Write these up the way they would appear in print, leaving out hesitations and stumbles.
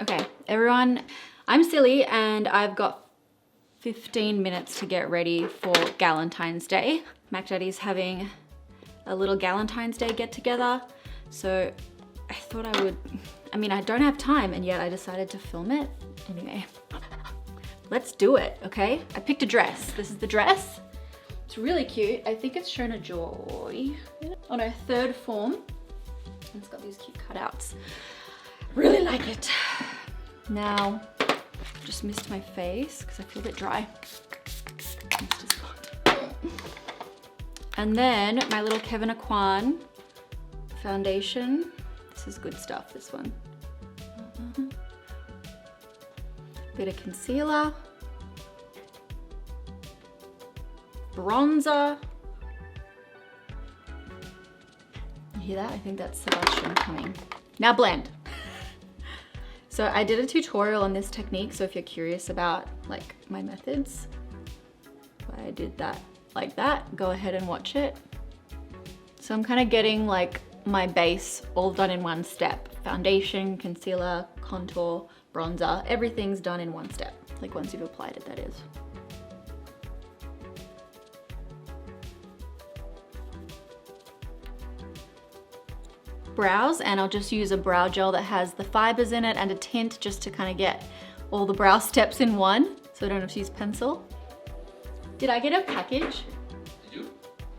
Okay, everyone, I'm silly and I've got 15 minutes to get ready for Galentine's Day. Mac Daddy's having a little Galentine's Day get together. So I thought I would, I don't have time and yet I decided to film it. Anyway, let's do it, okay? I picked a dress. This is the dress. It's really cute. I think it's Shona Joy on her third form. It's got these cute cutouts. Really like it. Now, just missed my face because I feel a bit dry. And then my little Kevyn Aucoin foundation. This is good stuff, this one. Bit of concealer. Bronzer. You hear that? I think that's Sebastian coming. Now blend. So I did a tutorial on this technique, so if you're curious about like my methods, why I did that like that, go ahead and watch it. So I'm kind of getting like my base all done in one step. Foundation, concealer, contour, bronzer, everything's done in one step. Like once you've applied it, that is. Brows, and I'll just use a brow gel that has the fibers in it and a tint just to kind of get all the brow steps in one, so I don't have to use pencil. Did I get a package? Did you?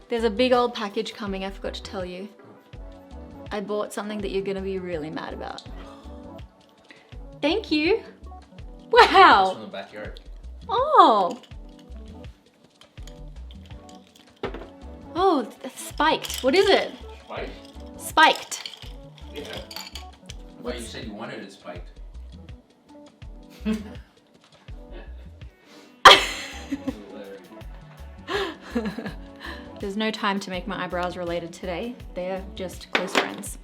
There's a big old package coming, I forgot to tell you. I bought something that you're gonna be really mad about. Thank you. Wow. It's from the backyard. Oh. Oh, that's spiked. What is it? Spiked? Spiked. Yeah. I thought you said you wanted it spiked. There's no time to make my eyebrows related today. They're just close friends.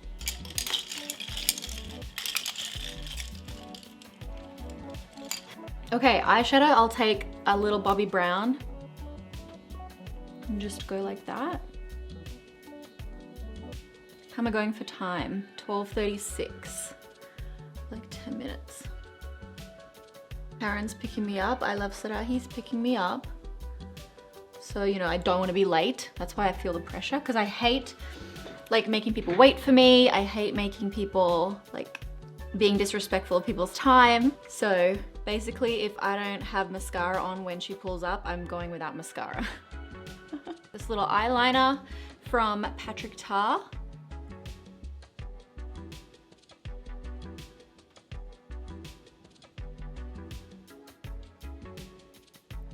Okay, eyeshadow, I'll take a little Bobbi brown and just go like that. How am I going for time? 12:36, like 10 minutes. Karen's picking me up. I love Sarahi's picking me up. So, you know, I don't want to be late. That's why I feel the pressure, because I hate like making people wait for me. I hate making people like being disrespectful of people's time. So basically, if I don't have mascara on when she pulls up, I'm going without mascara. This little eyeliner from Patrick Tar.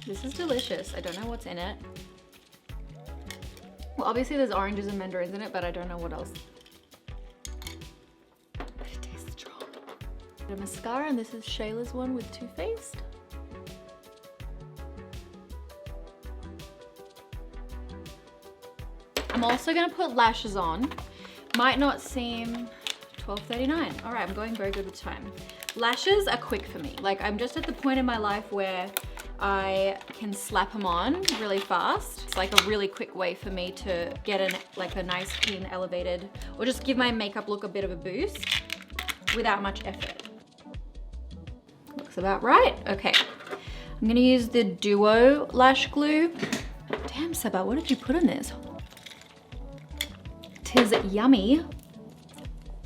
This is delicious. I don't know what's in it. Well, obviously there's oranges and mandarins in it, but I don't know what else. It tastes strong. The mascara, and this is Shayla's one with Too Faced. I'm also gonna put lashes on. Might not seem 12:39. All right, I'm going very good with time. Lashes are quick for me. Like I'm just at the point in my life where I can slap them on really fast. It's like a really quick way for me to get a nice clean elevated, or just give my makeup look a bit of a boost without much effort. Looks about right. Okay, I'm gonna use the Duo Lash Glue. Damn, Seba, what did you put in this? Tis yummy,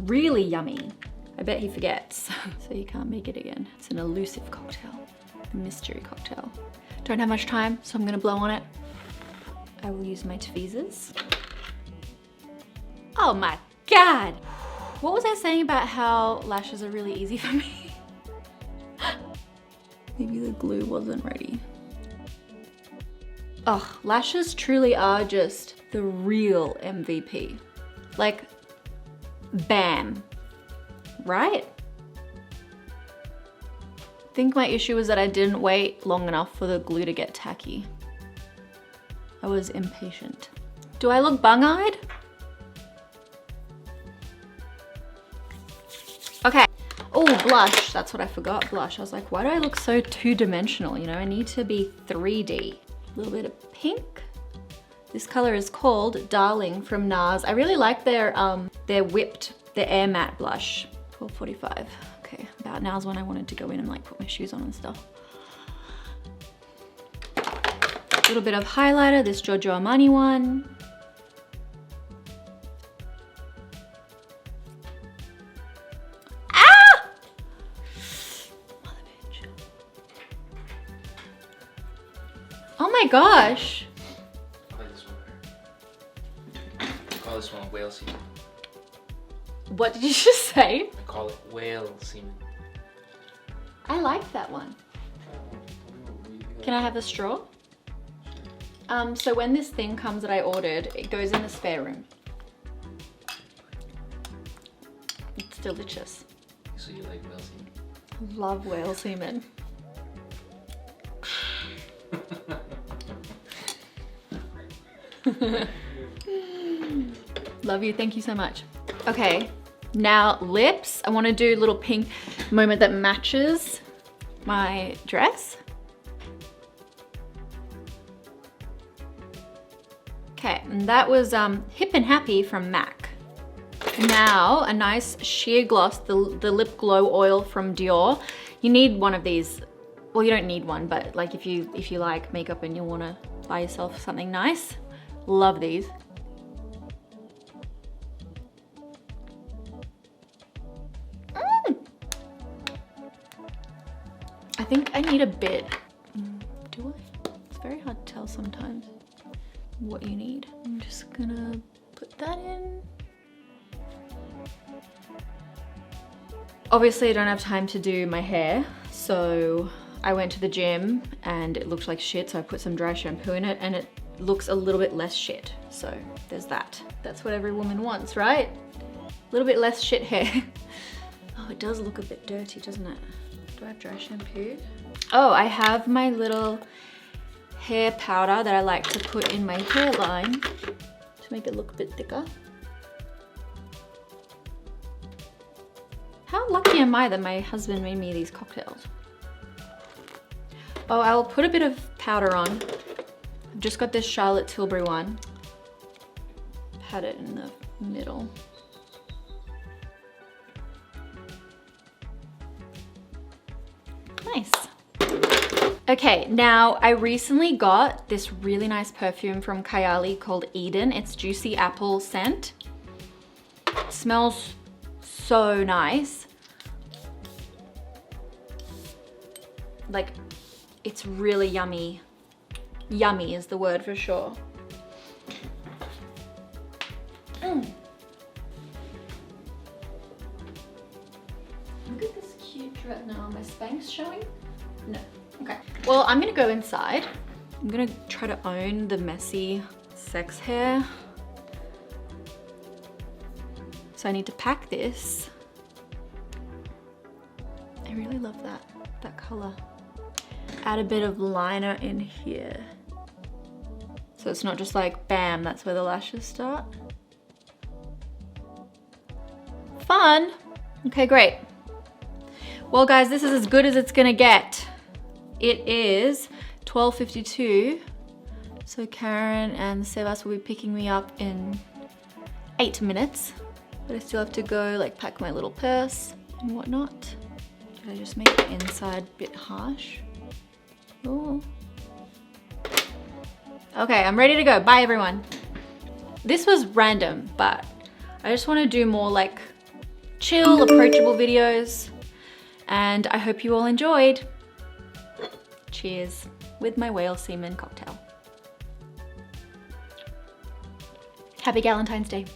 really yummy. I bet he forgets, so you can't make it again. It's an elusive cocktail. Mystery cocktail. Don't have much time, so I'm gonna blow on it. I will use my tweezers. Oh my God. What was I saying about how lashes are really easy for me? Maybe the glue wasn't ready. Oh, lashes truly are just the real MVP. Like, bam, right? I think my issue was that I didn't wait long enough for the glue to get tacky. I was impatient. Do I look bung-eyed? Okay. Oh, blush. That's what I forgot, blush. I was like, why do I look so two-dimensional? You know, I need to be 3D. A little bit of pink. This color is called Darling from NARS. I really like their whipped, their Air Matte blush. 12:45. Okay, without nails when I wanted to go in and like put my shoes on and stuff. A little bit of highlighter, this Giorgio Armani one. Ah! Mother bitch. Oh my gosh. I like this one better. I call this one whale semen. What did you just say? I call it whale semen. I like that one. Can I have a straw? So when this thing comes that I ordered, it goes in the spare room. It's delicious. So you like whale semen? Love whale semen. Love you, thank you so much. Okay, now lips. I want to do a little pink moment that matches my dress. Okay, and that was Hip N Happy from MAC. Now, a nice sheer gloss, the lip glow oil from Dior. You need one of these. Well, you don't need one, but like if you like makeup and you want to buy yourself something nice, love these. I think I need a bit. Do I? It's very hard to tell sometimes what you need. I'm just gonna put that in. Obviously I don't have time to do my hair, so I went to the gym and it looked like shit, so I put some dry shampoo in it and it looks a little bit less shit. So there's that. That's what every woman wants, right? A little bit less shit hair. Oh, it does look a bit dirty, doesn't it? Do I have dry shampoo? Oh, I have my little hair powder that I like to put in my hairline to make it look a bit thicker. How lucky am I that my husband made me these cocktails? Oh, I'll put a bit of powder on. I've just got this Charlotte Tilbury one. Had it in the middle. Nice. Okay, now I recently got this really nice perfume from Kayali called Eden. It's Juicy Apple scent. It smells so nice. Like, it's really yummy. Yummy is the word for sure. Look at this cute dress now. Are my Spanx showing? No. Okay. Well, I'm gonna go inside. I'm gonna try to own the messy sex hair. So I need to pack this. I really love that color. Add a bit of liner in here. So it's not just like, bam, that's where the lashes start. Fun. Okay, great. Well guys, this is as good as it's gonna get. It is 12:52. So Karen and Sebas will be picking me up in 8 minutes. But I still have to go like pack my little purse and whatnot. Did I just make the inside a bit harsh? Ooh. Okay, I'm ready to go. Bye everyone. This was random, but I just want to do more like chill, approachable videos. And I hope you all enjoyed. Cheers with my whale semen cocktail. Happy Galentine's Day.